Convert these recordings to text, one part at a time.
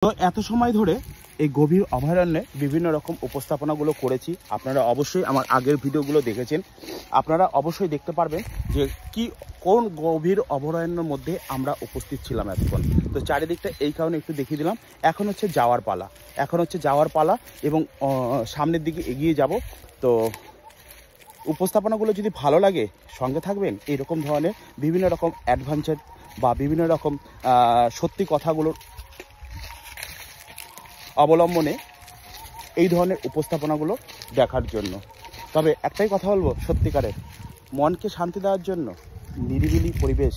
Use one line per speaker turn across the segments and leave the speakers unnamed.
তো এত সময় ধরে এই গভীর অভয়ারণ্যে বিভিন্ন রকম উপস্থাপনাগুলো করেছি। আপনারা অবশ্যই আমার আগের ভিডিওগুলো দেখেছেন। আপনারা অবশ্যই দেখতে পারবেন যে কোন গভীর অভয়ারণ্যের মধ্যে আমরা উপস্থিত ছিলাম এতক্ষণ। তো চারিদিকটা এই কারণে একটু দেখিয়ে দিলাম। এখন হচ্ছে যাওয়ার পালা এবং সামনের দিকে এগিয়ে যাব। তো উপস্থাপনাগুলো যদি ভালো লাগে সঙ্গে থাকবেন। এইরকম ধরনের বিভিন্ন রকম অ্যাডভেঞ্চার বা বিভিন্ন রকম সত্যি কথাগুলোর অবলম্বনে এই ধরনের উপস্থাপনাগুলো দেখার জন্য। তবে একটাই কথা বলবো, সত্যিকারের মনকে শান্তি দেওয়ার জন্য নিরিবিলি পরিবেশ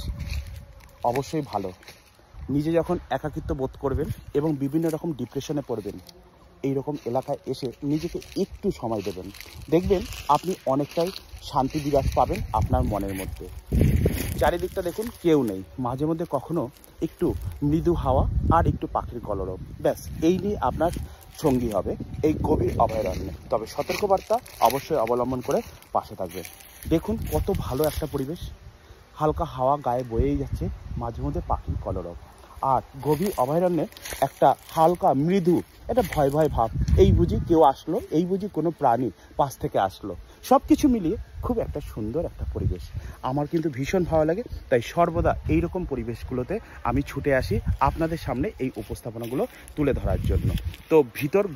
অবশ্যই ভালো। নিজে যখন একাকিত্ব বোধ করবেন এবং বিভিন্ন রকম ডিপ্রেশনে পড়বেন, এই রকম এলাকায় এসে নিজেকে একটু সময় দেবেন, দেখবেন আপনি অনেকটাই শান্তি বিরাজ পাবেন আপনার মনের মধ্যে। চারিদিকটা দেখুন, কেউ নেই, মাঝে মধ্যে কখনো একটু মৃদু হাওয়া আর একটু পাখির কলরব, ব্যাস এই নিয়ে আপনার সঙ্গী হবে এই গভীর অভয়ারণ্যে। তবে সতর্কবার্তা অবশ্যই অবলম্বন করে পাশে থাকবেন। দেখুন কত ভালো একটা পরিবেশ, হালকা হাওয়া গায়ে বয়েই যাচ্ছে, মাঝে মধ্যে পাখির কলরব, আর গভীর অভয়ারণ্যে একটা হালকা মৃদু একটা ভয় ভয় ভাব। এই বুঝি কেউ আসলো, এই বুঝি কোনো প্রাণী পাশ থেকে আসলো, সব কিছু মিলিয়ে খুব একটা সুন্দর একটা পরিবেশ। আমার কিন্তু ভীষণ ভালো লাগে। তাই সর্বদা এই রকম পরিবেশগুলোতে আমি ছুটে আসি আপনাদের সামনে এই উপস্থাপনাগুলো তুলে ধরার জন্য। তো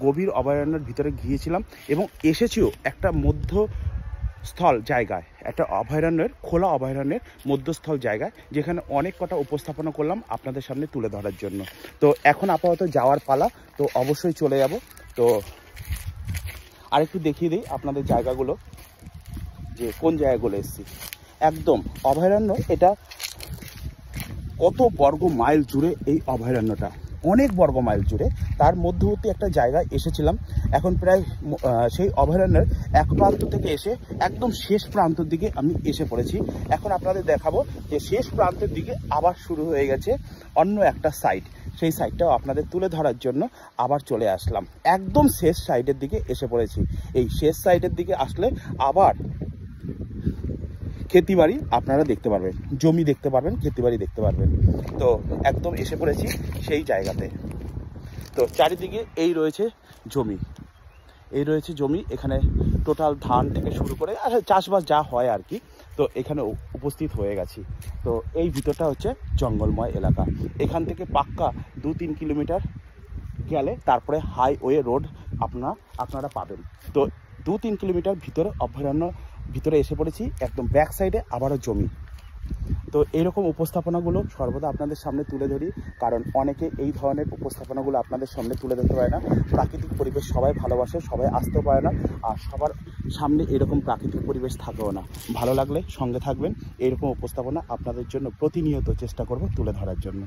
গভীর অভয়ারণ্যের ভিতরে গিয়েছিলাম এবং এসেছিও একটা মধ্যস্থল জায়গায়, একটা অভয়ারণ্যের খোলা অভয়ারণ্যের মধ্যস্থল জায়গায়, যেখানে অনেক কটা উপস্থাপনা করলাম আপনাদের সামনে তুলে ধরার জন্য। তো এখন আপাতত যাওয়ার পালা, তো অবশ্যই চলে যাব। তো আরেকটু দেখিয়ে দিই আপনাদের জায়গাগুলো, যে কোন জায়গাগুলো এসেছি। একদম অভয়ারণ্য, এটা কত বর্গ মাইল জুড়ে এই অভয়ারণ্যটা, অনেক বর্গ মাইল জুড়ে। তার মধ্যবর্তী একটা জায়গায় এসেছিলাম। এখন প্রায় সেই অভয়ারণ্যের এক প্রান্ত থেকে এসে একদম শেষ প্রান্তের দিকে আমি এসে পড়েছি। এখন আপনাদের দেখাবো যে শেষ প্রান্তের দিকে আবার শুরু হয়ে গেছে অন্য একটা সাইড। সেই সাইডটাও আপনাদের তুলে ধরার জন্য আবার চলে আসলাম। একদম শেষ সাইডের দিকে এসে পড়েছি। এই শেষ সাইডের দিকে আসলে আবার ক্ষেতিবাড়ি আপনারা দেখতে পারবেন, জমি দেখতে পারবেন, ক্ষেতিবাড়ি দেখতে পারবেন। তো একদম এসে পড়েছি সেই জায়গাতে। তো চারিদিকে এই রয়েছে জমি, এখানে টোটাল ধান থেকে শুরু করে চাষবাস যা হয় আর কি। তো এখানে উপস্থিত হয়ে গেছি। তো এই ভিতরটা হচ্ছে জঙ্গলময় এলাকা। এখান থেকে পাক্কা 2-3 কিলোমিটার গেলে তারপরে হাইওয়ে রোড আপনারা পাবেন। তো 2-3 কিলোমিটার ভিতরে অভয়ারণ্য ভিতরে এসে পড়েছি, একদম ব্যাক সাইডে আবারও জমি। তো এইরকম উপস্থাপনাগুলো সর্বদা আপনাদের সামনে তুলে ধরি, কারণ অনেকে এই ধরনের উপস্থাপনাগুলো আপনাদের সামনে তুলে ধরতে পারে না। প্রাকৃতিক পরিবেশ সবাই ভালোবাসে, সবাই আসতেও পারে না, আর সবার সামনে এরকম প্রাকৃতিক পরিবেশ থাকেও না। ভালো লাগলে সঙ্গে থাকবেন। এইরকম উপস্থাপনা আপনাদের জন্য প্রতিনিয়ত চেষ্টা করব তুলে ধরার জন্য।